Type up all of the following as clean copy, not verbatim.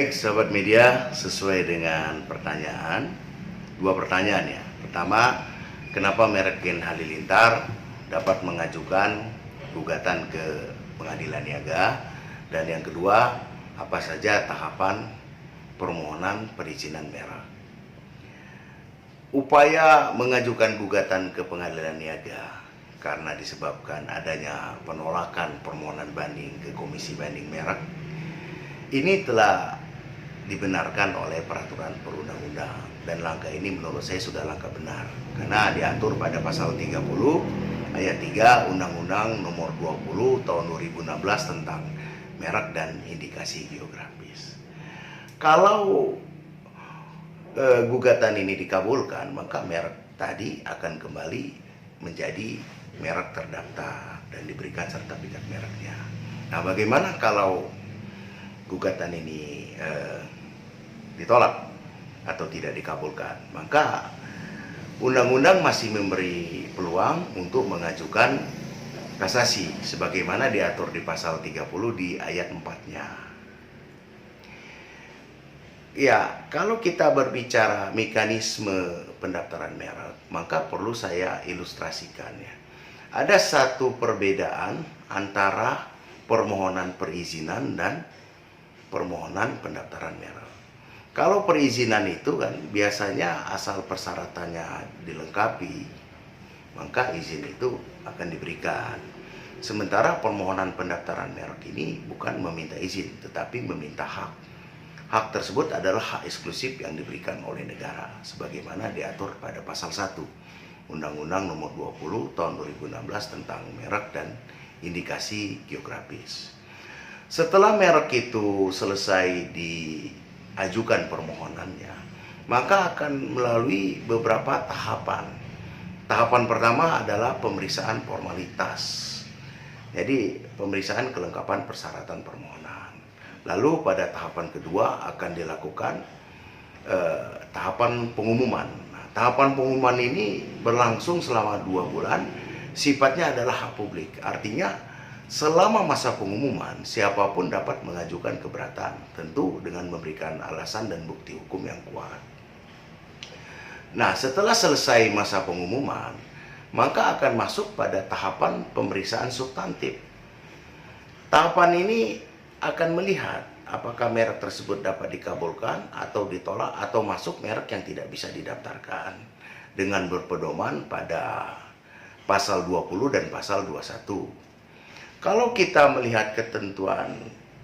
Baik, sahabat media, sesuai dengan pertanyaan, dua pertanyaan ya. Pertama, kenapa merek Gen Halilintar dapat mengajukan gugatan ke Pengadilan Niaga? Dan yang kedua, apa saja tahapan permohonan perizinan merek? Upaya mengajukan gugatan ke Pengadilan Niaga karena disebabkan adanya penolakan permohonan banding ke Komisi Banding Merek ini telah dibenarkan oleh peraturan perundang-undang, dan langkah ini menurut saya sudah langkah benar karena diatur pada pasal 30 ayat 3 Undang-Undang Nomor 20 Tahun 2016 tentang merek dan indikasi geografis. Kalau gugatan ini dikabulkan, maka merek tadi akan kembali menjadi merek terdaftar dan diberikan sertifikat mereknya. Nah, bagaimana kalau gugatan ini ditolak atau tidak dikabulkan? Maka undang-undang masih memberi peluang untuk mengajukan kasasi sebagaimana diatur di pasal 30 di ayat 4-nya. Ya, kalau kita berbicara mekanisme pendaftaran merek, maka perlu saya ilustrasikan ya. Ada satu perbedaan antara permohonan perizinan dan permohonan pendaftaran merek. Kalau perizinan itu kan biasanya asal persyaratannya dilengkapi, maka izin itu akan diberikan. Sementara permohonan pendaftaran merek ini bukan meminta izin, tetapi meminta hak. Hak tersebut adalah hak eksklusif yang diberikan oleh negara, sebagaimana diatur pada pasal 1 Undang-Undang Nomor 20 Tahun 2016 tentang merek dan indikasi geografis. Setelah merek itu selesai diajukan permohonannya, maka akan melalui beberapa tahapan. Tahapan pertama adalah pemeriksaan formalitas. Jadi, pemeriksaan kelengkapan persyaratan permohonan. Lalu pada tahapan kedua akan dilakukan tahapan pengumuman. Nah, tahapan pengumuman ini berlangsung selama 2 bulan. Sifatnya adalah hak publik. Artinya, selama masa pengumuman, siapapun dapat mengajukan keberatan, tentu dengan memberikan alasan dan bukti hukum yang kuat. Nah, setelah selesai masa pengumuman, maka akan masuk pada tahapan pemeriksaan substantif. Tahapan ini akan melihat apakah merek tersebut dapat dikabulkan atau ditolak atau masuk merek yang tidak bisa didaftarkan dengan berpedoman pada pasal 20 dan pasal 21. Kalau kita melihat ketentuan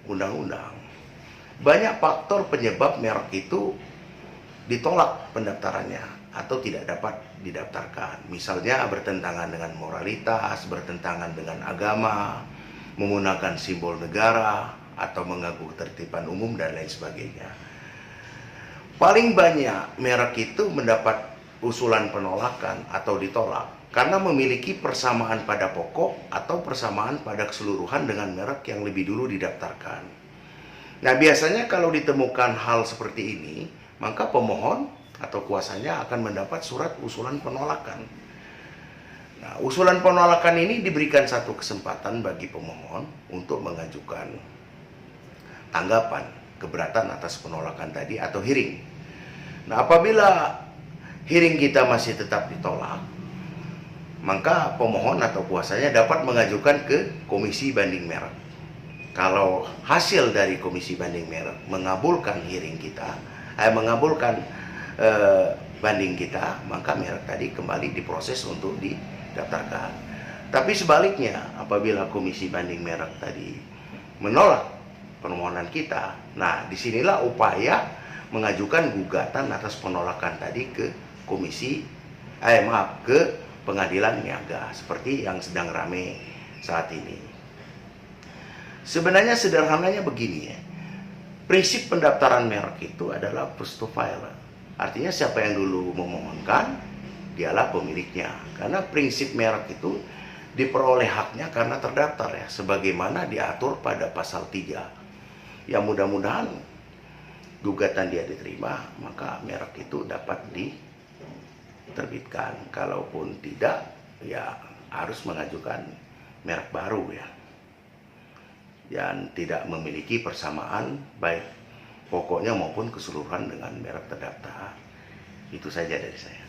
undang-undang, banyak faktor penyebab merek itu ditolak pendaftarannya atau tidak dapat didaftarkan. Misalnya bertentangan dengan moralitas, bertentangan dengan agama, menggunakan simbol negara, atau mengganggu ketertiban umum dan lain sebagainya. Paling banyak merek itu mendapat usulan penolakan atau ditolak karena memiliki persamaan pada pokok atau persamaan pada keseluruhan dengan merek yang lebih dulu didaftarkan. Nah, biasanya kalau ditemukan hal seperti ini, maka pemohon atau kuasanya akan mendapat surat usulan penolakan. Nah, usulan penolakan ini diberikan satu kesempatan bagi pemohon untuk mengajukan tanggapan keberatan atas penolakan tadi atau hearing. Nah, apabila hearing kita masih tetap ditolak, maka pemohon atau kuasanya dapat mengajukan ke Komisi Banding Merek. Kalau hasil dari Komisi Banding Merek mengabulkan hearing kita, mengabulkan banding kita, maka merek tadi kembali diproses untuk didaftarkan. Tapi sebaliknya, apabila Komisi Banding Merek tadi menolak permohonan kita, nah disinilah upaya mengajukan gugatan atas penolakan tadi ke ke Pengadilan Niaga seperti yang sedang ramai saat ini. Sebenarnya sederhananya begini ya, prinsip pendaftaran merek itu adalah first to file. Artinya siapa yang dulu memohonkan, dialah pemiliknya. Karena prinsip merek itu diperoleh haknya karena terdaftar ya, sebagaimana diatur pada pasal 3. Ya, mudah-mudahan gugatan dia diterima, maka merek itu dapat diterbitkan. Kalaupun tidak, ya harus mengajukan merek baru ya, yang tidak memiliki persamaan baik pokoknya maupun keseluruhan dengan merek terdaftar. Itu saja dari saya.